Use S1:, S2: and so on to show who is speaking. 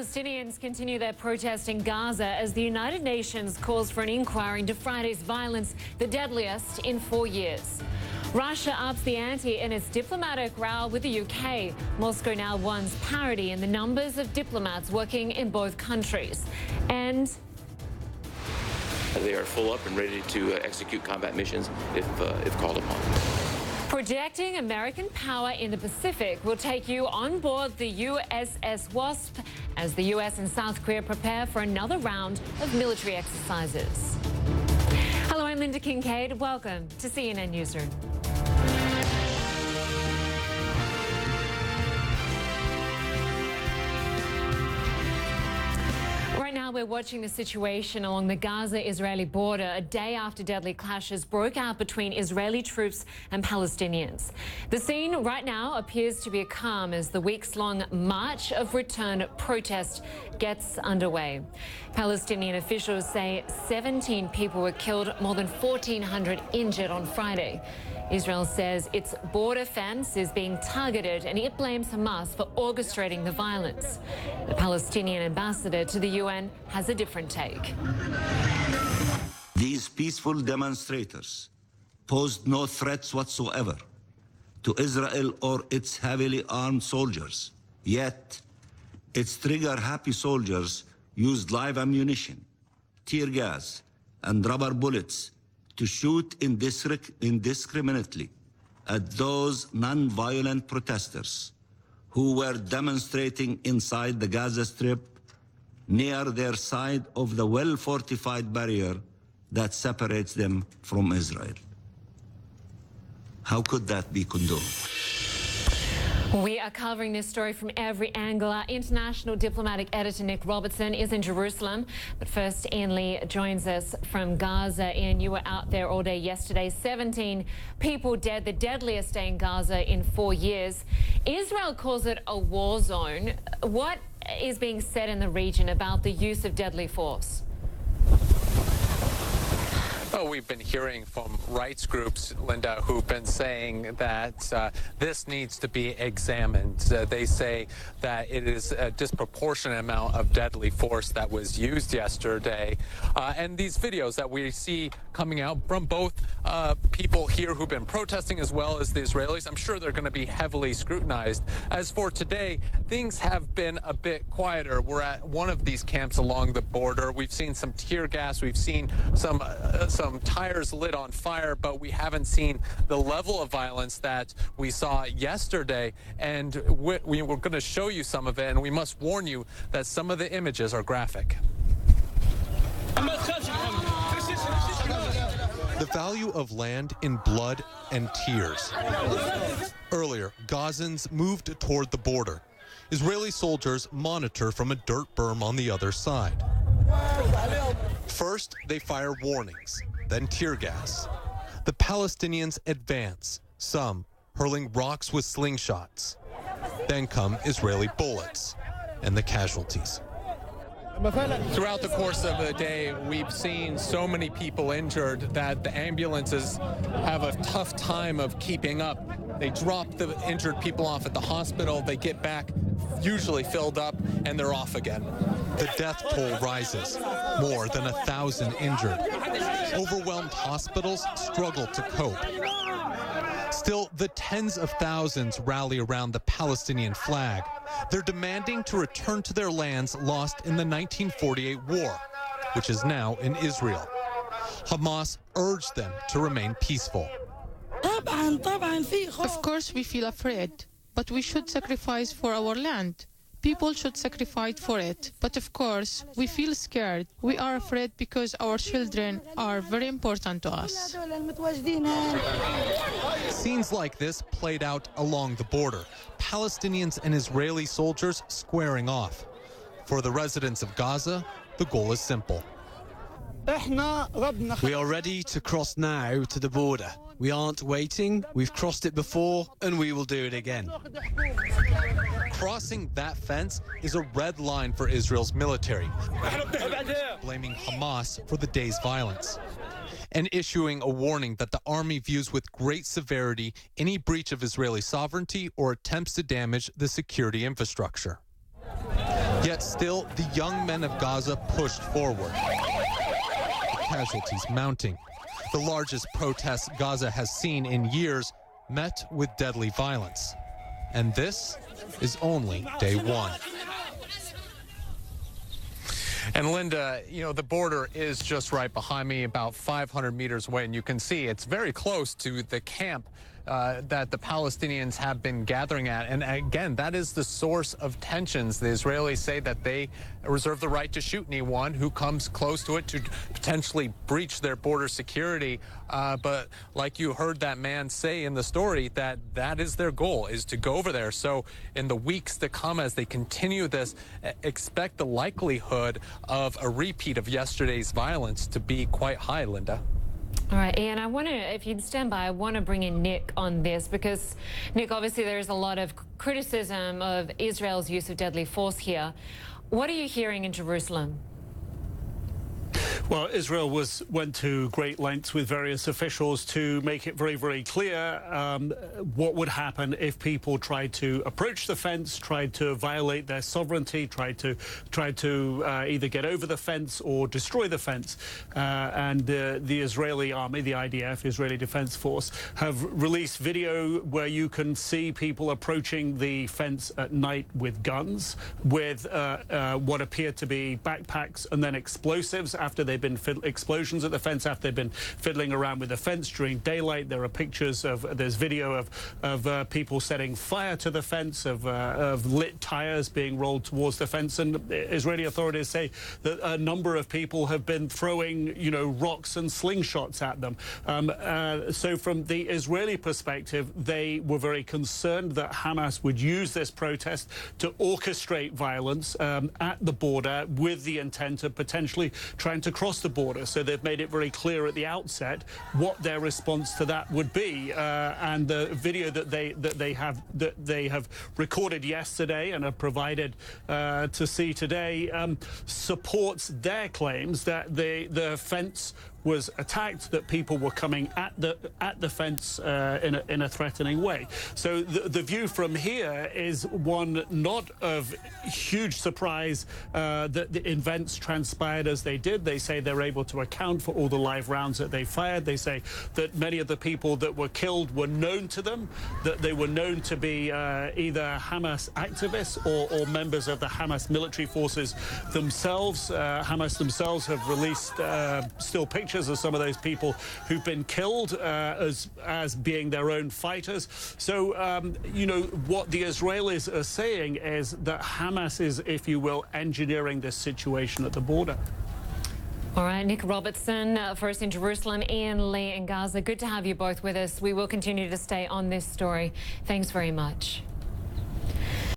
S1: Palestinians continue their protest in Gaza as the United Nations calls for an inquiry into Friday's violence, the deadliest in 4 years. Russia ups the ante in its diplomatic row with the UK. Moscow now wants parity in the numbers of diplomats working in both countries. And
S2: they are full up and ready to execute combat missions if called upon.
S1: projecting American power in the Pacific will take you on board the USS Wasp as the US and South Korea prepare for another round of military exercises. Hello, I'm Lynda Kinkade. Welcome to CNN Newsroom. Right now, we're watching the situation along the Gaza-Israeli border a day after deadly clashes broke out between Israeli troops and Palestinians. The scene right now appears to be calm as the weeks-long March of Return protest gets underway. Palestinian officials say 17 people were killed, more than 1,400 injured on Friday. Israel says its border fence is being targeted and it blames Hamas for orchestrating the violence. The Palestinian ambassador to the UN has a different take.
S3: These peaceful demonstrators posed no threats whatsoever to Israel or its heavily armed soldiers. Yet, its trigger-happy soldiers used live ammunition, tear gas, and rubber bullets to shoot indiscriminately at those non-violent protesters who were demonstrating inside the Gaza Strip near their side of the well-fortified barrier that separates them from Israel. How could that be condoned?
S1: We are covering this story from every angle. Our international diplomatic editor, Nic Robertson, is in Jerusalem. But first, Ian Lee joins us from Gaza. Ian, you were out there all day yesterday. 17 people dead, the deadliest day in Gaza in 4 years. Israel calls it a war zone. What is being said in the region about the use of deadly force?
S4: Oh, we've been hearing from rights groups, Lynda, who've been saying that this needs to be examined. They say that it is a disproportionate amount of deadly force that was used yesterday. And these videos that we see coming out from both people here who've been protesting as well as the Israelis, I'm sure they're going to be heavily scrutinized. As for today, things have been a bit quieter. We're at one of these camps along the border. We've seen some tear gas. We've seen some tires lit on fire, but we haven't seen the level of violence that we saw yesterday. And we were going to show you some of it, and we must warn you that some of the images are graphic.
S5: The value of land in blood and tears. Earlier, Gazans moved toward the border. Israeli soldiers monitor from a dirt berm on the other side. First, they fire warnings, then tear gas. The Palestinians advance, some hurling rocks with slingshots. Then come Israeli bullets and the casualties.
S4: Throughout the course of the day, we've seen so many people injured that the ambulances have a tough time of keeping up. They drop the injured people off at the hospital, they get back, usually filled up, and they're off again.
S5: The death toll rises, more than 1,000 injured. Overwhelmed hospitals struggle to cope. Still, the tens of thousands rally around the Palestinian flag. They're demanding to return to their lands lost in the 1948 war, which is now in Israel. Hamas urged them to remain peaceful.
S6: Of course, we feel afraid, but we should sacrifice for our land. People should sacrifice for it. But of course, we feel scared. We are afraid because our children are very important to us.
S5: Scenes like this played out along the border. Palestinians and Israeli soldiers squaring off. For the residents of Gaza, the goal is simple.
S7: We are ready to cross now to the border. We aren't waiting. We've crossed it before, and we will do it again.
S5: Crossing that fence is a red line for Israel's military, blaming Hamas for the day's violence, and issuing a warning that the army views with great severity any breach of Israeli sovereignty or attempts to damage the security infrastructure. Yet still, the young men of Gaza pushed forward. The casualties mounting. The largest protests Gaza has seen in years met with deadly violence. And this is only day one.
S4: And Lynda, you know, the border is just right behind me, about 500 meters away, and you can see it's very close to the camp that the Palestinians have been gathering at. And again, that is the source of tensions. The Israelis say that they reserve the right to shoot anyone who comes close to it to potentially breach their border security. But like you heard that man say in the story, that is their goal, is to go over there. So in the weeks to come, as they continue this, expect the likelihood of a repeat of yesterday's violence to be quite high, Lynda.
S1: All right, Ian, I want to, if you'd stand by, I want to bring in Nic on this because, Nic, obviously there is a lot of criticism of Israel's use of deadly force here. What are you hearing in Jerusalem?
S8: Well, Israel went to great lengths with various officials to make it very, very clear what would happen if people tried to approach the fence, tried to violate their sovereignty, tried to either get over the fence or destroy the fence. And the Israeli army, the IDF, Israeli Defense Force, have released video where you can see people approaching the fence at night with guns, with what appear to be backpacks and then explosives after they've been explosions at the fence, after they've been fiddling around with the fence during daylight. There are pictures there's video of people setting fire to the fence, of lit tires being rolled towards the fence, and Israeli authorities say that a number of people have been throwing, you know, rocks and slingshots at them. So from the Israeli perspective, they were very concerned that Hamas would use this protest to orchestrate violence at the border with the intent of potentially trying to cross the border. So they've made it very clear at the outset what their response to that would be. And the video that they have recorded yesterday and have provided to see today supports their claims that the fence was attacked, that people were coming at the fence in a threatening way. So the view from here is one not of huge surprise that the events transpired as they did. They say they're able to account for all the live rounds that they fired. They say that many of the people that were killed were known to them, that they were known to be either Hamas activists or members of the Hamas military forces themselves. Hamas themselves have released still pictures of some of those people who've been killed as being their own fighters. So, you know, what the Israelis are saying is that Hamas is, if you will, engineering this situation at the border.
S1: All right, Nic Robertson, first in Jerusalem, Ian Lee in Gaza. Good to have you both with us. We will continue to stay on this story. Thanks very much.